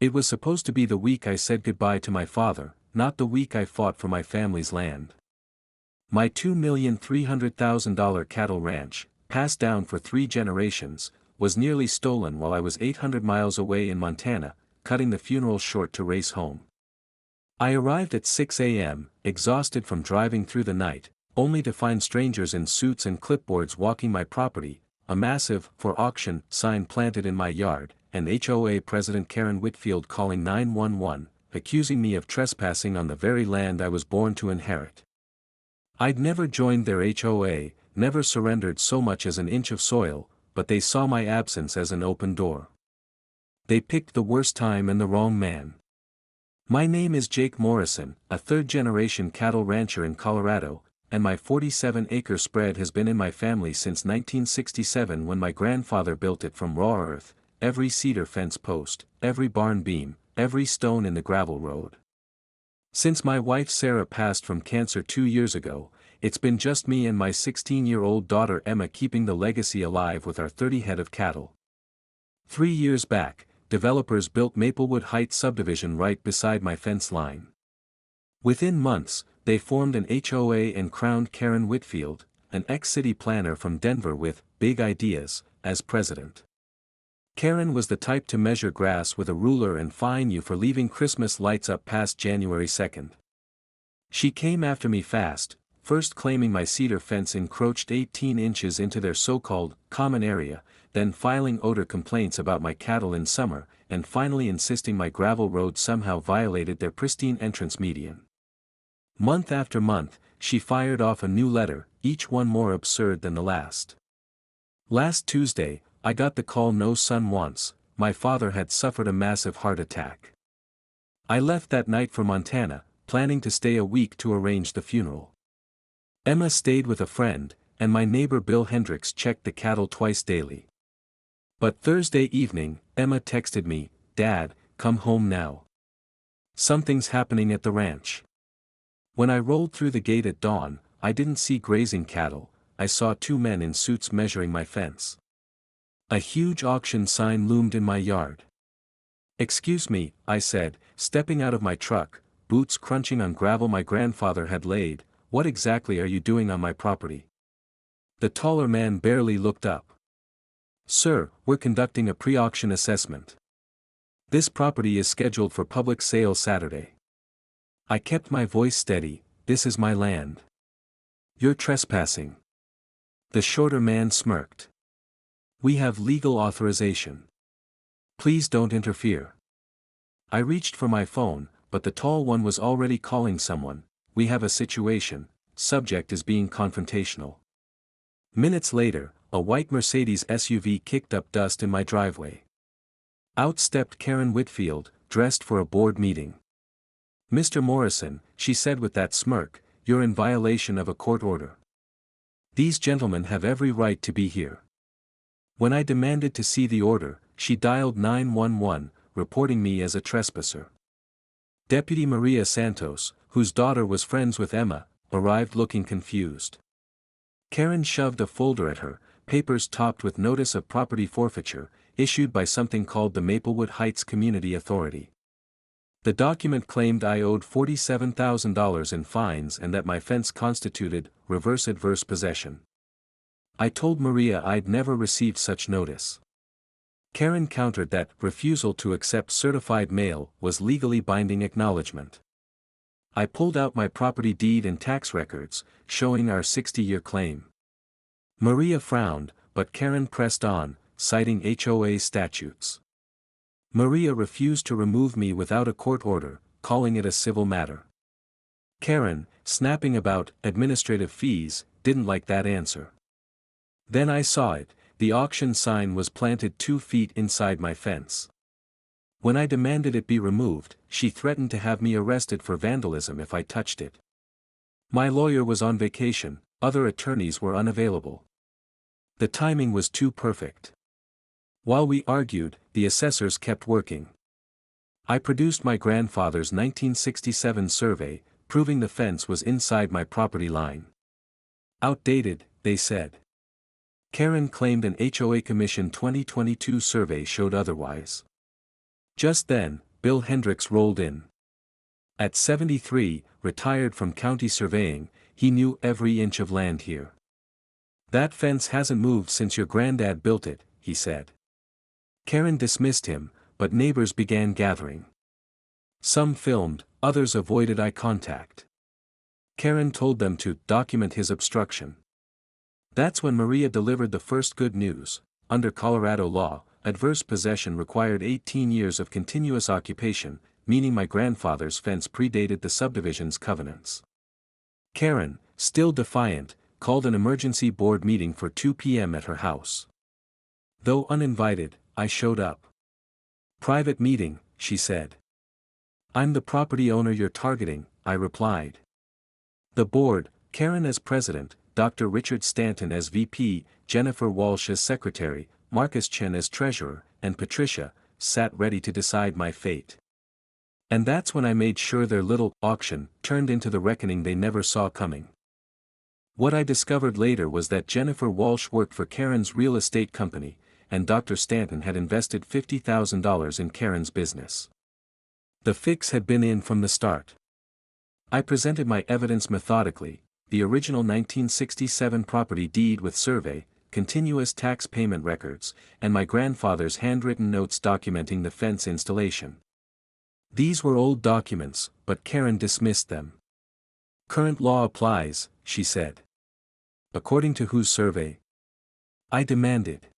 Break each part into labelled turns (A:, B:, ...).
A: It was supposed to be the week I said goodbye to my father, not the week I fought for my family's land. My $2,300,000 cattle ranch, passed down for 3 generations, was nearly stolen while I was 800 miles away in Montana, cutting the funeral short to race home. I arrived at 6 a.m., exhausted from driving through the night, only to find strangers in suits and clipboards walking my property, a massive "For Auction" sign planted in my yard, and HOA President Karen Whitfield calling 911, accusing me of trespassing on the very land I was born to inherit. I'd never joined their HOA, never surrendered so much as an inch of soil, but they saw my absence as an open door. They picked the worst time and the wrong man. My name is Jake Morrison, a third-generation cattle rancher in Colorado, and my 47-acre spread has been in my family since 1967 when my grandfather built it from raw earth, every cedar fence post, every barn beam, every stone in the gravel road. Since my wife Sarah passed from cancer 2 years ago, it's been just me and my 16-year-old daughter Emma keeping the legacy alive with our 30 head of cattle. 3 years back, developers built Maplewood Heights subdivision right beside my fence line. Within months, they formed an HOA and crowned Karen Whitfield, an ex-city planner from Denver with big ideas, as president. Karen was the type to measure grass with a ruler and fine you for leaving Christmas lights up past January 2nd. She came after me fast, first claiming my cedar fence encroached 18 inches into their so-called common area, then filing odor complaints about my cattle in summer, and finally insisting my gravel road somehow violated their pristine entrance median. Month after month, she fired off a new letter, each one more absurd than the last. Last Tuesday, I got the call no son wants. My father had suffered a massive heart attack. I left that night for Montana, planning to stay a week to arrange the funeral. Emma stayed with a friend, and my neighbor Bill Hendricks checked the cattle twice daily. But Thursday evening, Emma texted me, "Dad, come home now. Something's happening at the ranch." When I rolled through the gate at dawn, I didn't see grazing cattle, I saw 2 men in suits measuring my fence. A huge auction sign loomed in my yard. "Excuse me," I said, stepping out of my truck, boots crunching on gravel my grandfather had laid, "what exactly are you doing on my property?" The taller man barely looked up. "Sir, we're conducting a pre-auction assessment. This property is scheduled for public sale Saturday." I kept my voice steady, "This is my land. You're trespassing." The shorter man smirked. "We have legal authorization. Please don't interfere." I reached for my phone, but the tall one was already calling someone. "We have a situation, subject is being confrontational." Minutes later, a white Mercedes SUV kicked up dust in my driveway. Out stepped Karen Whitfield, dressed for a board meeting. "Mr. Morrison," she said with that smirk, "you're in violation of a court order. These gentlemen have every right to be here." When I demanded to see the order, she dialed 911, reporting me as a trespasser. Deputy Maria Santos, whose daughter was friends with Emma, arrived looking confused. Karen shoved a folder at her, papers topped with notice of property forfeiture, issued by something called the Maplewood Heights Community Authority. The document claimed I owed $47,000 in fines and that my fence constituted reverse adverse possession. I told Maria I'd never received such notice. Karen countered that refusal to accept certified mail was legally binding acknowledgement. I pulled out my property deed and tax records, showing our 60-year claim. Maria frowned, but Karen pressed on, citing HOA statutes. Maria refused to remove me without a court order, calling it a civil matter. Karen, snapping about administrative fees, didn't like that answer. Then I saw it, the auction sign was planted 2 feet inside my fence. When I demanded it be removed, she threatened to have me arrested for vandalism if I touched it. My lawyer was on vacation, other attorneys were unavailable. The timing was too perfect. While we argued, the assessors kept working. I produced my grandfather's 1967 survey, proving the fence was inside my property line. Outdated, they said. Karen claimed an HOA Commission 2022 survey showed otherwise. Just then, Bill Hendricks rolled in. At 73, retired from county surveying, he knew every inch of land here. "That fence hasn't moved since your granddad built it," he said. Karen dismissed him, but neighbors began gathering. Some filmed, others avoided eye contact. Karen told them to document his obstruction. That's when Maria delivered the first good news. Under Colorado law, adverse possession required 18 years of continuous occupation, meaning my grandfather's fence predated the subdivision's covenants. Karen, still defiant, called an emergency board meeting for 2 p.m. at her house. Though uninvited, I showed up. "Private meeting," she said. "I'm the property owner you're targeting," I replied. The board, Karen as president, Dr. Richard Stanton as VP, Jennifer Walsh as secretary, Marcus Chen as treasurer, and Patricia, sat ready to decide my fate. And that's when I made sure their little auction turned into the reckoning they never saw coming. What I discovered later was that Jennifer Walsh worked for Karen's real estate company, and Dr. Stanton had invested $50,000 in Karen's business. The fix had been in from the start. I presented my evidence methodically: the original 1967 property deed with survey, continuous tax payment records, and my grandfather's handwritten notes documenting the fence installation. These were old documents, but Karen dismissed them. "Current law applies," she said. "According to whose survey?" I demanded.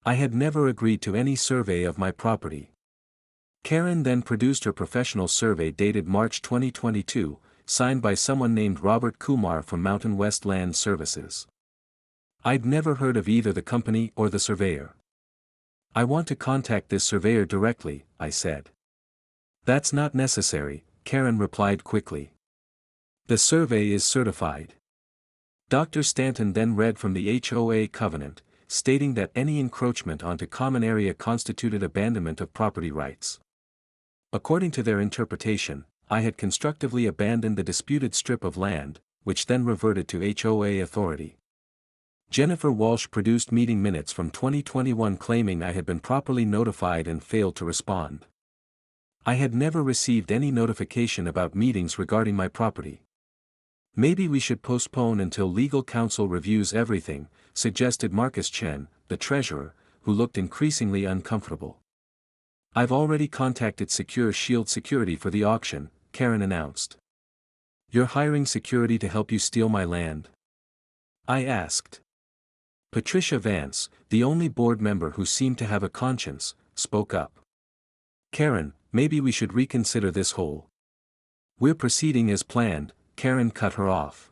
A: I had never agreed to any survey of my property. Karen then produced her professional survey dated March 2022, signed by someone named Robert Kumar from Mountain West Land Services. I'd never heard of either the company or the surveyor. "I want to contact this surveyor directly," I said. "That's not necessary," Karen replied quickly. "The survey is certified." Dr. Stanton then read from the HOA covenant, stating that any encroachment onto common area constituted abandonment of property rights. According to their interpretation, I had constructively abandoned the disputed strip of land, which then reverted to HOA authority. Jennifer Walsh produced meeting minutes from 2021 claiming I had been properly notified and failed to respond. I had never received any notification about meetings regarding my property. "Maybe we should postpone until legal counsel reviews everything," suggested Marcus Chen, the treasurer, who looked increasingly uncomfortable. "I've already contacted Secure Shield Security for the auction," Karen announced. "You're hiring security to help you steal my land?" I asked. Patricia Vance, the only board member who seemed to have a conscience, spoke up. "Karen, maybe we should reconsider this whole. We're proceeding as planned," Karen cut her off.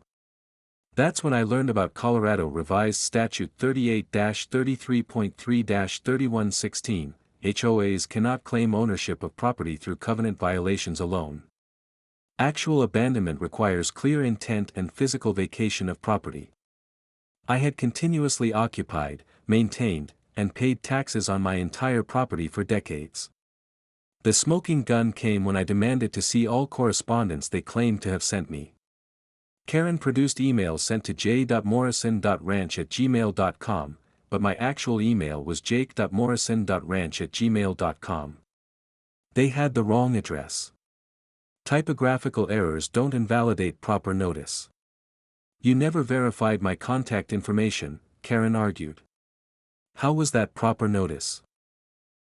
A: That's when I learned about Colorado Revised Statute 38-33.3-3116, HOAs cannot claim ownership of property through covenant violations alone. Actual abandonment requires clear intent and physical vacation of property. I had continuously occupied, maintained, and paid taxes on my entire property for decades. The smoking gun came when I demanded to see all correspondence they claimed to have sent me. Karen produced emails sent to j.morrison.ranch@gmail.com, but my actual email was jake.morrison.ranch@gmail.com. They had the wrong address. Typographical errors don't invalidate proper notice. "You never verified my contact information," Karen argued. "How was that proper notice?"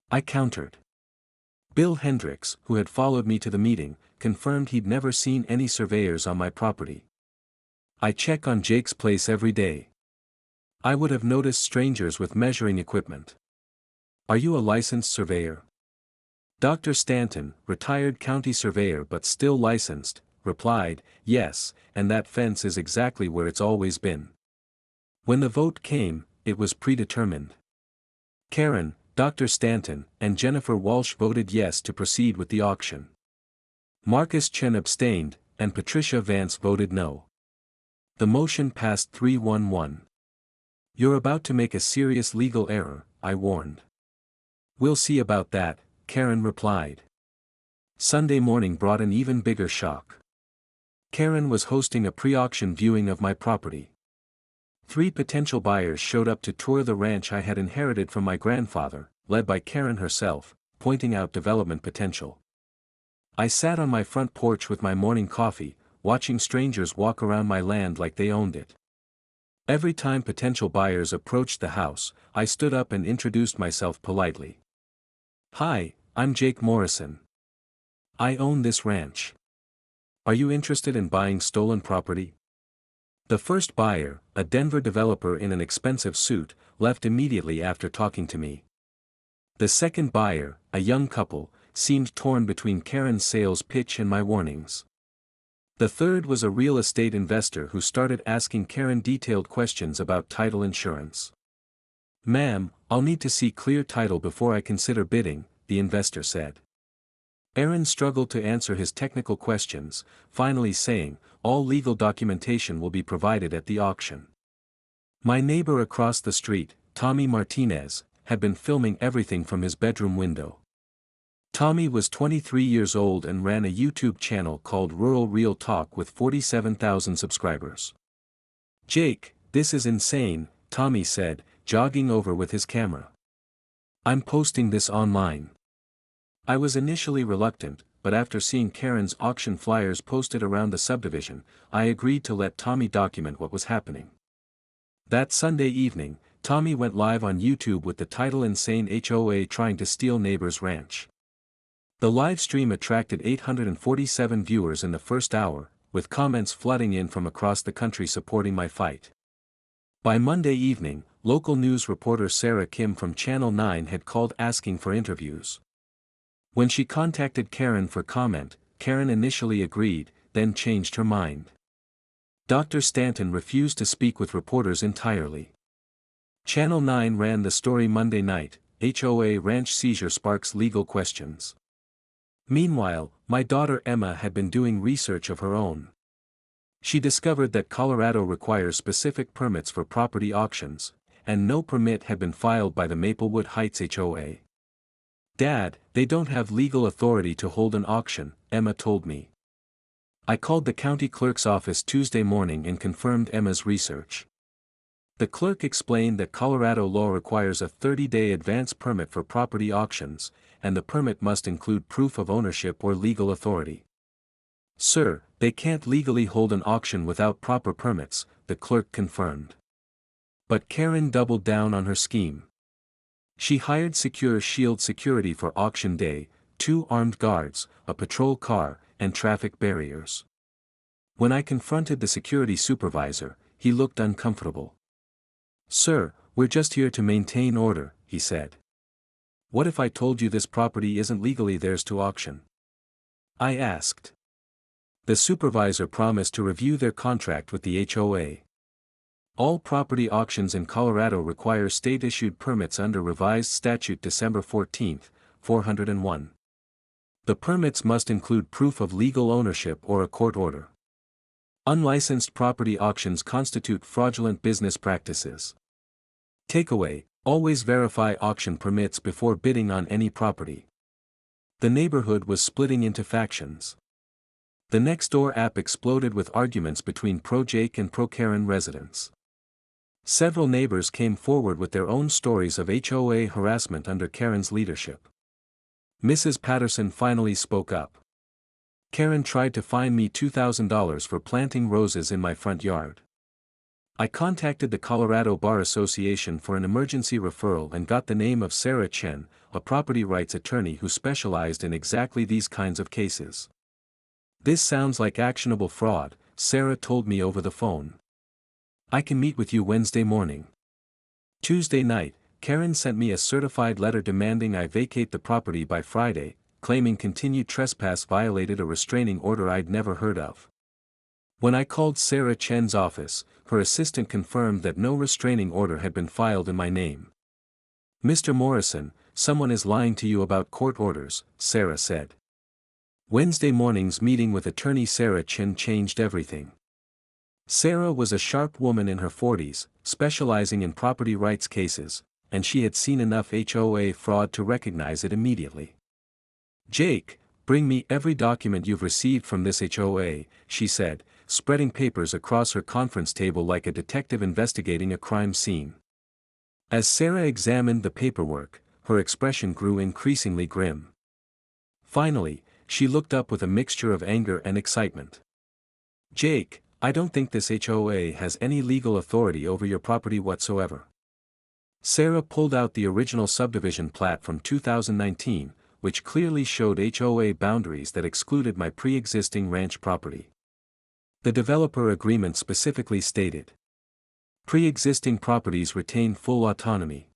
A: I countered. Bill Hendricks, who had followed me to the meeting, confirmed he'd never seen any surveyors on my property. "I check on Jake's place every day. I would have noticed strangers with measuring equipment." "Are you a licensed surveyor?" Dr. Stanton, retired county surveyor but still licensed, replied, "Yes, and that fence is exactly where it's always been." When the vote came, it was predetermined. Karen, Dr. Stanton, and Jennifer Walsh voted yes to proceed with the auction. Marcus Chen abstained, and Patricia Vance voted no. The motion passed 3-1-1. "You're about to make a serious legal error," I warned. "We'll see about that," Karen replied. Sunday morning brought an even bigger shock. Karen was hosting a pre-auction viewing of my property. 3 potential buyers showed up to tour the ranch I had inherited from my grandfather, led by Karen herself, pointing out development potential. I sat on my front porch with my morning coffee, watching strangers walk around my land like they owned it. Every time potential buyers approached the house, I stood up and introduced myself politely. "Hi, I'm Jake Morrison. I own this ranch. Are you interested in buying stolen property?" The first buyer, a Denver developer in an expensive suit, left immediately after talking to me. The second buyer, a young couple, seemed torn between Karen's sales pitch and my warnings. The third was a real estate investor who started asking Karen detailed questions about title insurance. "Ma'am, I'll need to see clear title before I consider bidding," the investor said. Aaron struggled to answer his technical questions, finally saying, "All legal documentation will be provided at the auction." My neighbor across the street, Tommy Martinez, had been filming everything from his bedroom window. Tommy was 23 years old and ran a YouTube channel called Rural Real Talk with 47,000 subscribers. "Jake, this is insane," Tommy said, jogging over with his camera. "I'm posting this online." I was initially reluctant, but after seeing Karen's auction flyers posted around the subdivision, I agreed to let Tommy document what was happening. That Sunday evening, Tommy went live on YouTube with the title "Insane HOA Trying to Steal Neighbor's Ranch." The live stream attracted 847 viewers in the first hour, with comments flooding in from across the country supporting my fight. By Monday evening, local news reporter Sarah Kim from Channel 9 had called asking for interviews. When she contacted Karen for comment, Karen initially agreed, then changed her mind. Dr. Stanton refused to speak with reporters entirely. Channel 9 ran the story Monday night, "HOA Ranch Seizure Sparks Legal Questions." Meanwhile, my daughter Emma had been doing research of her own. She discovered that Colorado requires specific permits for property auctions, and no permit had been filed by the Maplewood Heights HOA. "Dad, they don't have legal authority to hold an auction," Emma told me. I called the county clerk's office Tuesday morning and confirmed Emma's research. The clerk explained that Colorado law requires a 30-day advance permit for property auctions, and the permit must include proof of ownership or legal authority. "Sir, they can't legally hold an auction without proper permits," the clerk confirmed. But Karen doubled down on her scheme. She hired Secure Shield security for auction day, 2 armed guards, a patrol car, and traffic barriers. When I confronted the security supervisor, he looked uncomfortable. "Sir, we're just here to maintain order," he said. "What if I told you this property isn't legally theirs to auction?" I asked. The supervisor promised to review their contract with the HOA. All property auctions in Colorado require state-issued permits under revised statute December 14, 401. The permits must include proof of legal ownership or a court order. Unlicensed property auctions constitute fraudulent business practices. Takeaway: always verify auction permits before bidding on any property. The neighborhood was splitting into factions. The Nextdoor app exploded with arguments between pro-Jake and pro-Karen residents. Several neighbors came forward with their own stories of HOA harassment under Karen's leadership. Mrs. Patterson finally spoke up. "Karen tried to fine me $2,000 for planting roses in my front yard. I contacted the Colorado Bar Association for an emergency referral and got the name of Sarah Chen, a property rights attorney who specialized in exactly these kinds of cases. This sounds like actionable fraud," Sarah told me over the phone. "I can meet with you Wednesday morning." Tuesday night, Karen sent me a certified letter demanding I vacate the property by Friday, claiming continued trespass violated a restraining order I'd never heard of. When I called Sarah Chen's office, her assistant confirmed that no restraining order had been filed in my name. "Mr. Morrison, someone is lying to you about court orders," Sarah said. Wednesday morning's meeting with attorney Sarah Chen changed everything. Sarah was a sharp woman in her 40s, specializing in property rights cases, and she had seen enough HOA fraud to recognize it immediately. "Jake, bring me every document you've received from this HOA," she said, spreading papers across her conference table like a detective investigating a crime scene. As Sarah examined the paperwork, her expression grew increasingly grim. Finally, she looked up with a mixture of anger and excitement. "Jake, I don't think this HOA has any legal authority over your property whatsoever." Sarah pulled out the original subdivision plat from 2019, which clearly showed HOA boundaries that excluded my pre-existing ranch property. The developer agreement specifically stated, "Pre-existing properties retain full autonomy.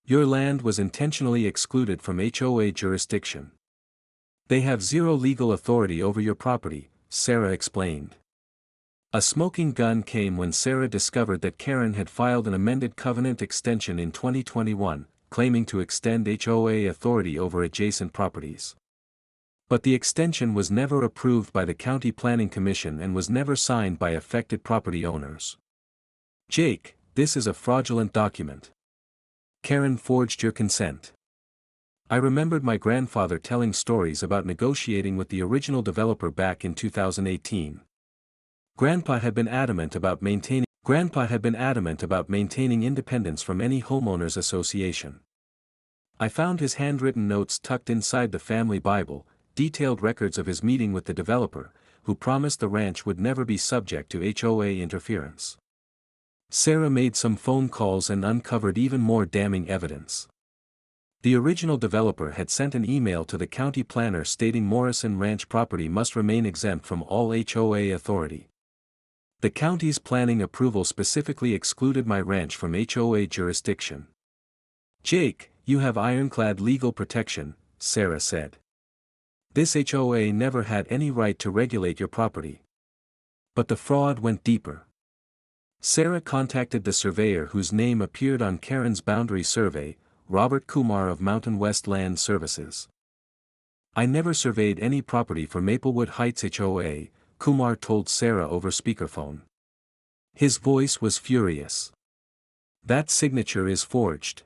A: Your land was intentionally excluded from HOA jurisdiction. They have zero legal authority over your property," Sarah explained. A smoking gun came when Sarah discovered that Karen had filed an amended covenant extension in 2021, claiming to extend HOA authority over adjacent properties. But the extension was never approved by the County Planning Commission and was never signed by affected property owners. "Jake, this is a fraudulent document. Karen forged your consent." I remembered my grandfather telling stories about negotiating with the original developer back in 2018. Grandpa had been adamant about maintaining independence from any homeowners association. I found his handwritten notes tucked inside the family Bible, detailed records of his meeting with the developer, who promised the ranch would never be subject to HOA interference. Sarah made some phone calls and uncovered even more damning evidence. The original developer had sent an email to the county planner stating Morrison Ranch property must remain exempt from all HOA authority. The county's planning approval specifically excluded my ranch from HOA jurisdiction. "Jake, you have ironclad legal protection," Sarah said. "This HOA never had any right to regulate your property." But the fraud went deeper. Sarah contacted the surveyor whose name appeared on Karen's boundary survey, Robert Kumar of Mountain West Land Services. "I never surveyed any property for Maplewood Heights HOA," Kumar told Sarah over speakerphone. His voice was furious. "That signature is forged.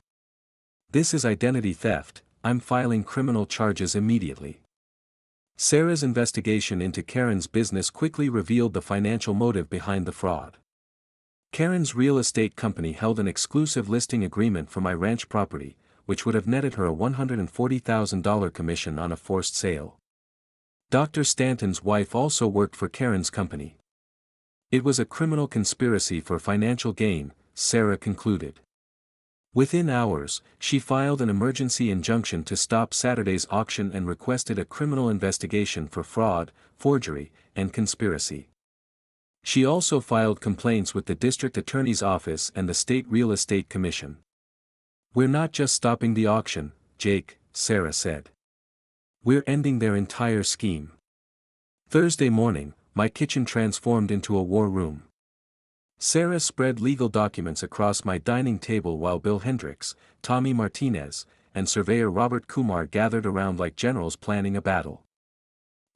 A: This is identity theft. I'm filing criminal charges immediately." Sarah's investigation into Karen's business quickly revealed the financial motive behind the fraud. Karen's real estate company held an exclusive listing agreement for my ranch property, which would have netted her a $140,000 commission on a forced sale. Dr. Stanton's wife also worked for Karen's company. It was a criminal conspiracy for financial gain, Sarah concluded. Within hours, she filed an emergency injunction to stop Saturday's auction and requested a criminal investigation for fraud, forgery, and conspiracy. She also filed complaints with the district attorney's office and the state real estate commission. "We're not just stopping the auction, Jake," Sarah said. "We're ending their entire scheme." Thursday morning, my kitchen transformed into a war room. Sarah spread legal documents across my dining table while Bill Hendricks, Tommy Martinez, and surveyor Robert Kumar gathered around like generals planning a battle.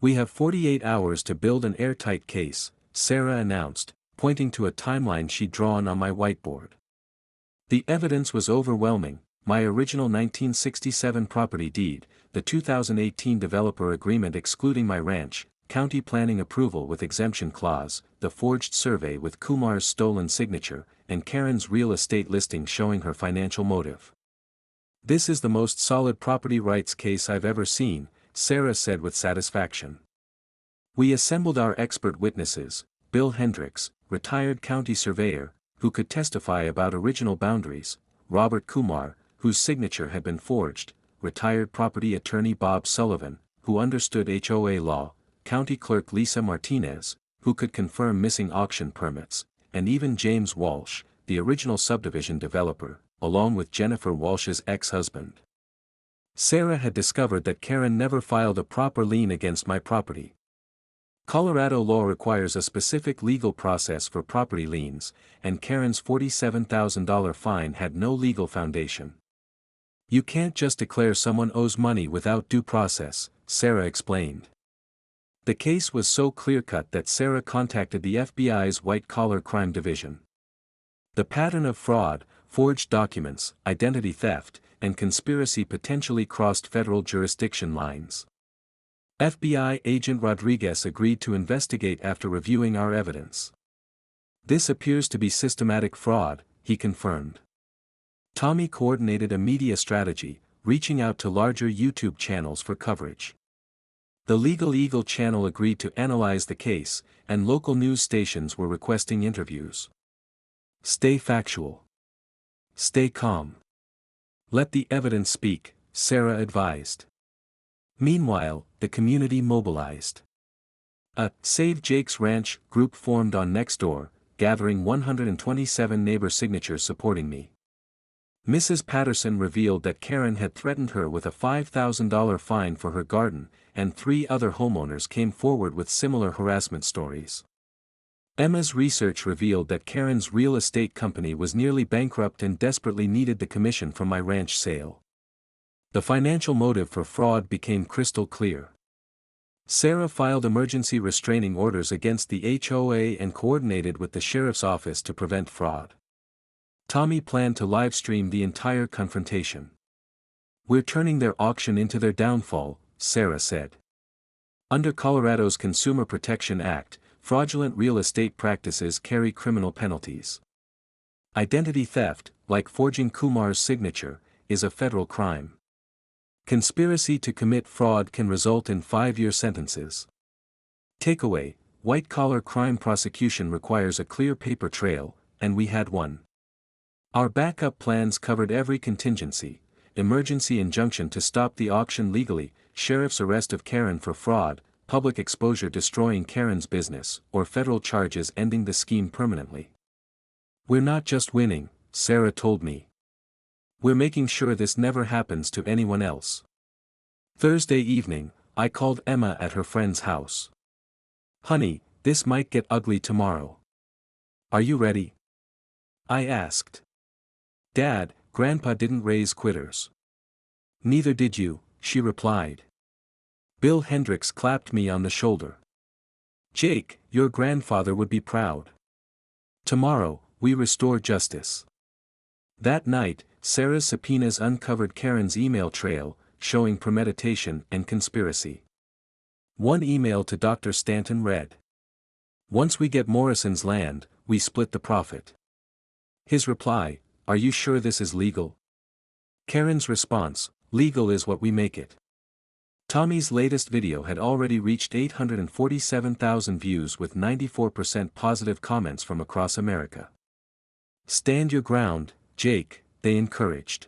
A: "We have 48 hours to build an airtight case," Sarah announced, pointing to a timeline she'd drawn on my whiteboard. The evidence was overwhelming: my original 1967 property deed, the 2018 developer agreement excluding my ranch, county planning approval with exemption clause, the forged survey with Kumar's stolen signature, and Karen's real estate listing showing her financial motive. "This is the most solid property rights case I've ever seen," Sarah said with satisfaction. We assembled our expert witnesses, Bill Hendricks, retired county surveyor, who could testify about original boundaries, Robert Kumar, whose signature had been forged, retired property attorney Bob Sullivan, who understood HOA law, county clerk Lisa Martinez, who could confirm missing auction permits, and even James Walsh, the original subdivision developer, along with Jennifer Walsh's ex-husband. Sarah had discovered that Karen never filed a proper lien against my property. Colorado law requires a specific legal process for property liens, and Karen's $47,000 fine had no legal foundation. "You can't just declare someone owes money without due process," Sarah explained. The case was so clear-cut that Sarah contacted the FBI's white-collar crime division. The pattern of fraud, forged documents, identity theft, and conspiracy potentially crossed federal jurisdiction lines. FBI agent Rodriguez agreed to investigate after reviewing our evidence. "This appears to be systematic fraud," he confirmed. Tommy coordinated a media strategy, reaching out to larger YouTube channels for coverage. The Legal Eagle channel agreed to analyze the case, and local news stations were requesting interviews. Stay factual. Stay calm. Let the evidence speak, Sarah advised. Meanwhile, the community mobilized. A Save Jake's Ranch group formed on Nextdoor, gathering 127 neighbor signatures supporting me. Mrs. Patterson revealed that Karen had threatened her with a $5,000 fine for her garden, and 3 other homeowners came forward with similar harassment stories. Emma's research revealed that Karen's real estate company was nearly bankrupt and desperately needed the commission from my ranch sale. The financial motive for fraud became crystal clear. Sarah filed emergency restraining orders against the HOA and coordinated with the sheriff's office to prevent fraud. Tommy planned to livestream the entire confrontation. "We're turning their auction into their downfall," Sarah said. Under Colorado's Consumer Protection Act, fraudulent real estate practices carry criminal penalties. Identity theft, like forging Kumar's signature, is a federal crime. Conspiracy to commit fraud can result in 5-year sentences. Takeaway: white-collar crime prosecution requires a clear paper trail, and we had one. Our backup plans covered every contingency: emergency injunction to stop the auction legally, sheriff's arrest of Karen for fraud, public exposure destroying Karen's business, or federal charges ending the scheme permanently. "We're not just winning," Sarah told me. "We're making sure this never happens to anyone else." Thursday evening, I called Emma at her friend's house. "Honey, this might get ugly tomorrow. Are you ready?" I asked. "Dad, Grandpa didn't raise quitters." "Neither did you," she replied. Bill Hendricks clapped me on the shoulder. "Jake, your grandfather would be proud. Tomorrow, we restore justice." That night, Sarah's subpoenas uncovered Karen's email trail, showing premeditation and conspiracy. One email to Dr. Stanton read: "Once we get Morrison's land, we split the profit." His reply: "Are you sure this is legal?" Karen's response: "Legal is what we make it." Tommy's latest video had already reached 847,000 views with 94% positive comments from across America. "Stand your ground, Jake," they encouraged.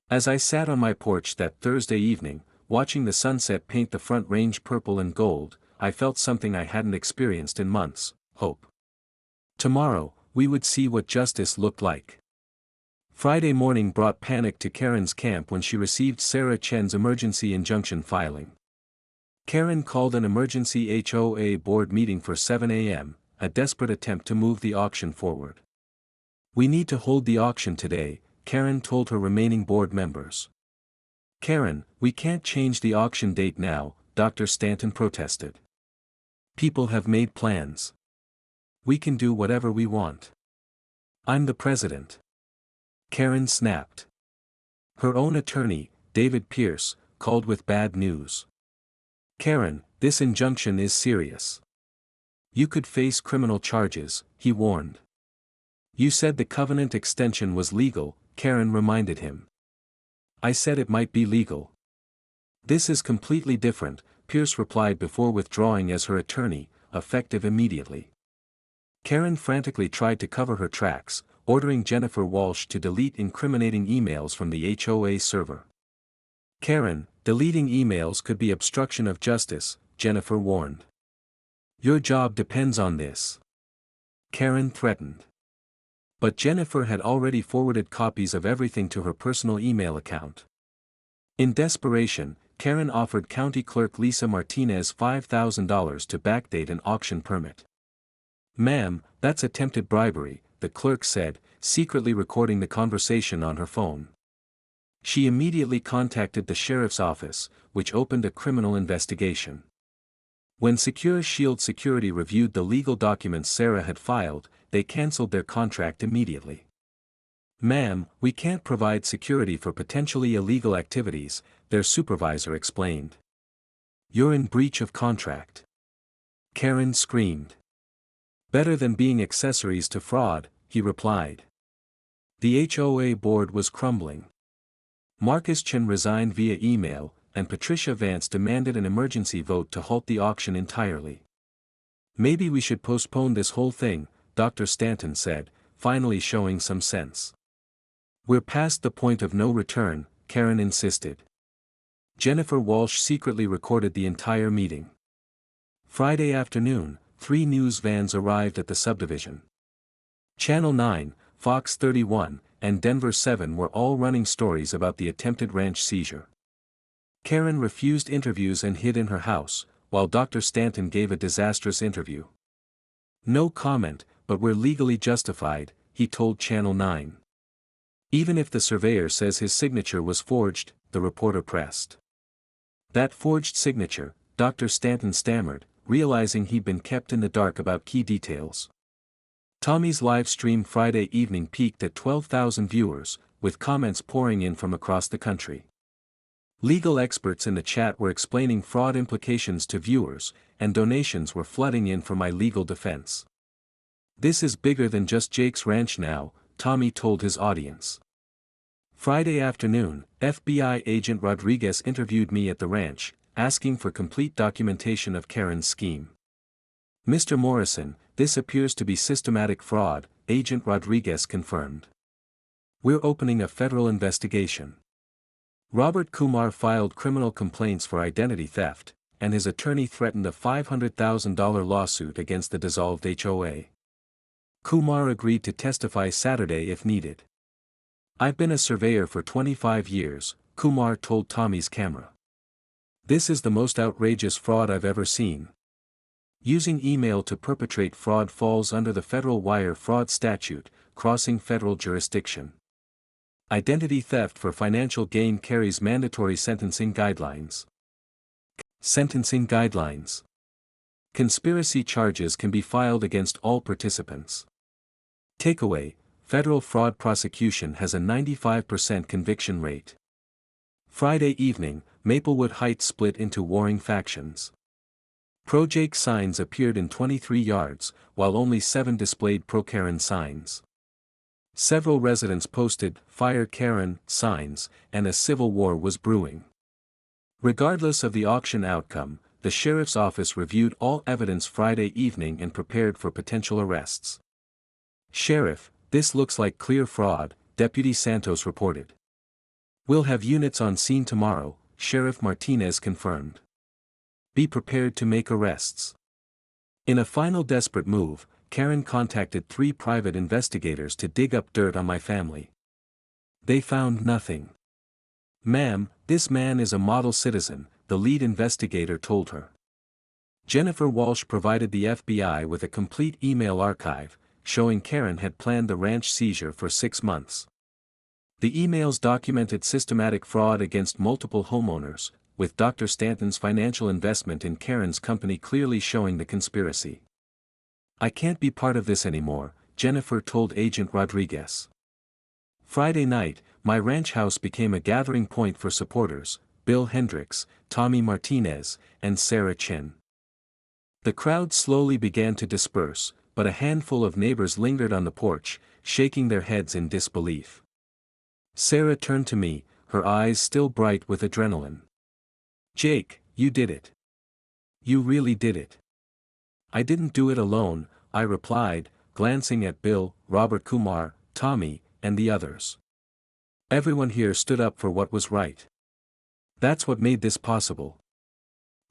A: As I sat on my porch that Thursday evening, watching the sunset paint the Front Range purple and gold, I felt something I hadn't experienced in months: hope. Tomorrow, we would see what justice looked like. Friday morning brought panic to Karen's camp when she received Sarah Chen's emergency injunction filing. Karen called an emergency HOA board meeting for 7 a.m., a desperate attempt to move the auction forward. "We need to hold the auction today," Karen told her remaining board members. "Karen, we can't change the auction date now," Dr. Stanton protested. "People have made plans. We can do whatever we want. I'm the president." Karen snapped. Her own attorney, David Pierce, called with bad news. "Karen, this injunction is serious. You could face criminal charges," he warned. "You said the covenant extension was legal," Karen reminded him. "I said it might be legal." "This is completely different," Pierce replied before withdrawing as her attorney, effective immediately. Karen frantically tried to cover her tracks, ordering Jennifer Walsh to delete incriminating emails from the HOA server. "Karen, deleting emails could be obstruction of justice," Jennifer warned. "Your job depends on this," Karen threatened. But Jennifer had already forwarded copies of everything to her personal email account. In desperation, Karen offered County Clerk Lisa Martinez $5,000 to backdate an auction permit. "Ma'am, that's attempted bribery," the clerk said, secretly recording the conversation on her phone. She immediately contacted the sheriff's office, which opened a criminal investigation. When Secure Shield Security reviewed the legal documents Sarah had filed, they canceled their contract immediately. "Ma'am, we can't provide security for potentially illegal activities," their supervisor explained. "You're in breach of contract." Karen screamed. "Better than being accessories to fraud," he replied. The HOA board was crumbling. Marcus Chen resigned via email, and Patricia Vance demanded an emergency vote to halt the auction entirely. Maybe we should postpone this whole thing, Dr. Stanton said, finally showing some sense. We're past the point of no return, Karen insisted. Jennifer Walsh secretly recorded the entire meeting. Friday afternoon, 3 news vans arrived at the subdivision. Channel 9, Fox 31, and Denver 7 were all running stories about the attempted ranch seizure. Karen refused interviews and hid in her house, while Dr. Stanton gave a disastrous interview. No comment, but we're legally justified, he told Channel 9. Even if the surveyor says his signature was forged, the reporter pressed. That forged signature, Dr. Stanton stammered, realizing he'd been kept in the dark about key details. Tommy's live stream Friday evening peaked at 12,000 viewers, with comments pouring in from across the country. Legal experts in the chat were explaining fraud implications to viewers, and donations were flooding in for my legal defense. This is bigger than just Jake's ranch now, Tommy told his audience. Friday afternoon, FBI agent Rodriguez interviewed me at the ranch, asking for complete documentation of Karen's scheme. Mr. Morrison, this appears to be systematic fraud, Agent Rodriguez confirmed. We're opening a federal investigation. Robert Kumar filed criminal complaints for identity theft, and his attorney threatened a $500,000 lawsuit against the dissolved HOA. Kumar agreed to testify Saturday if needed. I've been a surveyor for 25 years, Kumar told Tommy's camera. This is the most outrageous fraud I've ever seen. Using email to perpetrate fraud falls under the federal wire fraud statute, crossing federal jurisdiction. Identity theft for financial gain carries mandatory sentencing guidelines. Sentencing guidelines. Conspiracy charges can be filed against all participants. Takeaway: federal fraud prosecution has a 95% conviction rate. Friday evening, Maplewood Heights split into warring factions. Pro-Jake signs appeared in 23 yards, while only 7 displayed pro-Karen signs. Several residents posted "Fire Karen" signs, and a civil war was brewing. Regardless of the auction outcome, the sheriff's office reviewed all evidence Friday evening and prepared for potential arrests. "Sheriff, this looks like clear fraud," Deputy Santos reported. "We'll have units on scene tomorrow," Sheriff Martinez confirmed. "Be prepared to make arrests." In a final desperate move, Karen contacted 3 private investigators to dig up dirt on my family. They found nothing. "Ma'am, this man is a model citizen," the lead investigator told her. Jennifer Walsh provided the FBI with a complete email archive, showing Karen had planned the ranch seizure for 6 months. The emails documented systematic fraud against multiple homeowners, with Dr. Stanton's financial investment in Karen's company clearly showing the conspiracy. "I can't be part of this anymore," Jennifer told Agent Rodriguez. Friday night, my ranch house became a gathering point for supporters: Bill Hendricks, Tommy Martinez, and Sarah Chin. The crowd slowly began to disperse, but a handful of neighbors lingered on the porch, shaking their heads in disbelief. Sarah turned to me, her eyes still bright with adrenaline. "Jake, you did it. You really did it." "I didn't do it alone," I replied, glancing at Bill, Robert Kumar, Tommy, and the others. "Everyone here stood up for what was right. That's what made this possible."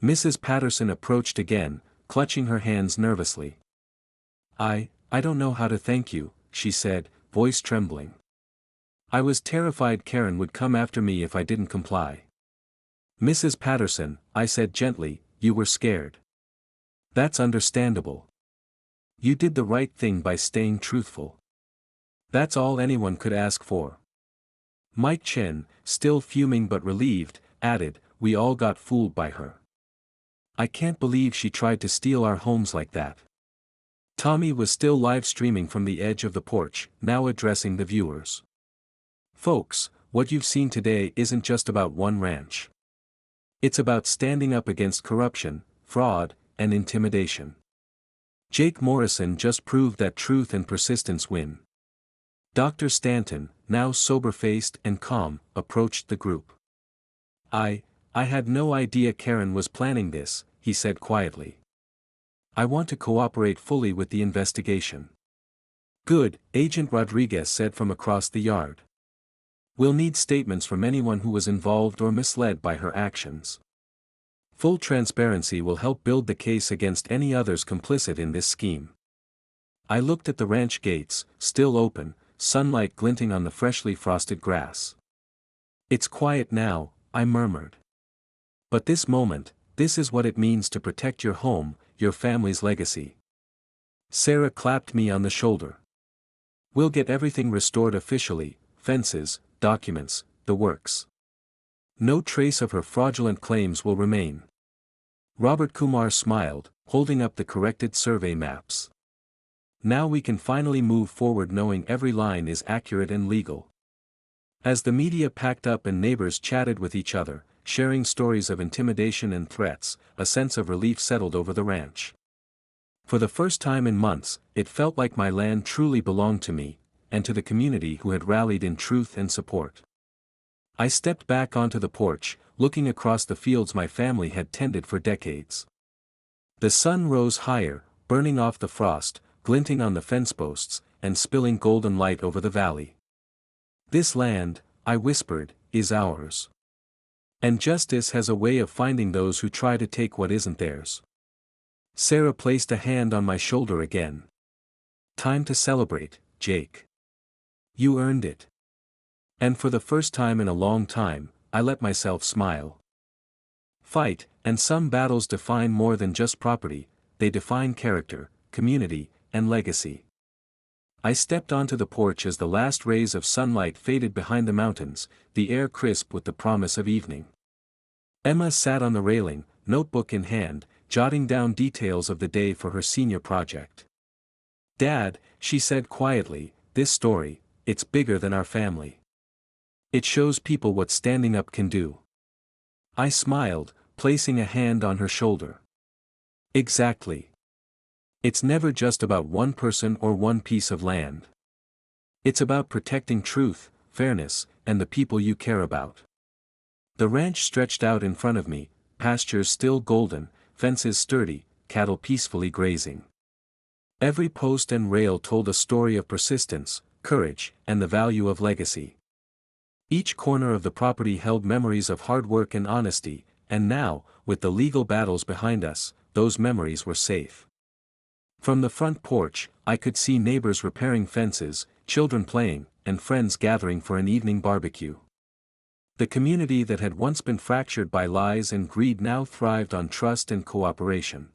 A: Mrs. Patterson approached again, clutching her hands nervously. I don't know how to thank you," she said, voice trembling. "I was terrified Karen would come after me if I didn't comply." "Mrs. Patterson," I said gently, "you were scared. That's understandable. You did the right thing by staying truthful. That's all anyone could ask for." Mike Chen, still fuming but relieved, added, "We all got fooled by her. I can't believe she tried to steal our homes like that." Tommy was still live streaming from the edge of the porch, now addressing the viewers. "Folks, what you've seen today isn't just about one ranch. It's about standing up against corruption, fraud, and intimidation. Jake Morrison just proved that truth and persistence win. Dr. Stanton, now sober-faced and calm, approached the group. I had no idea Karen was planning this, he said quietly. I want to cooperate fully with the investigation. Good, Agent Rodriguez said from across the yard. We'll need statements from anyone who was involved or misled by her actions. Full transparency will help build the case against any others complicit in this scheme. I looked at the ranch gates, still open, sunlight glinting on the freshly frosted grass. It's quiet now, I murmured. But this moment, this is what it means to protect your home, your family's legacy. Sarah clapped me on the shoulder. We'll get everything restored officially, fences, documents, the works. No trace of her fraudulent claims will remain. Robert Kumar smiled, holding up the corrected survey maps. Now we can finally move forward knowing every line is accurate and legal. As the media packed up and neighbors chatted with each other, sharing stories of intimidation and threats, a sense of relief settled over the ranch. For the first time in months, it felt like my land truly belonged to me, and to the community who had rallied in truth and support. I stepped back onto the porch, looking across the fields my family had tended for decades. The sun rose higher, burning off the frost, glinting on the fence posts, and spilling golden light over the valley. This land, I whispered, is ours. And justice has a way of finding those who try to take what isn't theirs. Sarah placed a hand on my shoulder again. Time to celebrate, Jake. You earned it. And for the first time in a long time, I let myself smile. Fight, and some battles define more than just property, they define character, community, and legacy. I stepped onto the porch as the last rays of sunlight faded behind the mountains, the air crisp with the promise of evening. Emma sat on the railing, notebook in hand, jotting down details of the day for her senior project. Dad, she said quietly, this story, it's bigger than our family. It shows people what standing up can do. I smiled, placing a hand on her shoulder. Exactly. It's never just about one person or one piece of land. It's about protecting truth, fairness, and the people you care about. The ranch stretched out in front of me, pastures still golden, fences sturdy, cattle peacefully grazing. Every post and rail told a story of persistence, courage, and the value of legacy. Each corner of the property held memories of hard work and honesty, and now, with the legal battles behind us, those memories were safe. From the front porch, I could see neighbors repairing fences, children playing, and friends gathering for an evening barbecue. The community that had once been fractured by lies and greed now thrived on trust and cooperation.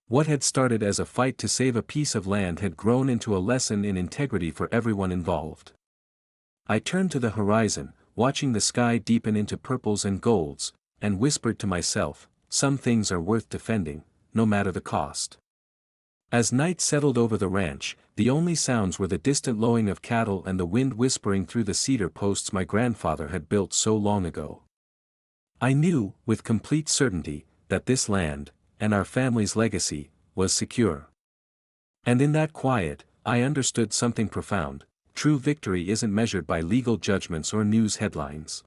A: What had started as a fight to save a piece of land had grown into a lesson in integrity for everyone involved. I turned to the horizon, watching the sky deepen into purples and golds, and whispered to myself, some things are worth defending, no matter the cost. As night settled over the ranch, the only sounds were the distant lowing of cattle and the wind whispering through the cedar posts my grandfather had built so long ago. I knew, with complete certainty, that this land, and our family's legacy, was secure. And in that quiet, I understood something profound: true victory isn't measured by legal judgments or news headlines.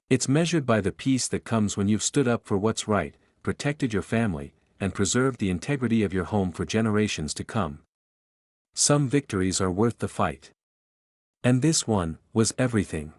A: It's measured by the peace that comes when you've stood up for what's right, protected your family, and preserved the integrity of your home for generations to come. Some victories are worth the fight. And this one was everything.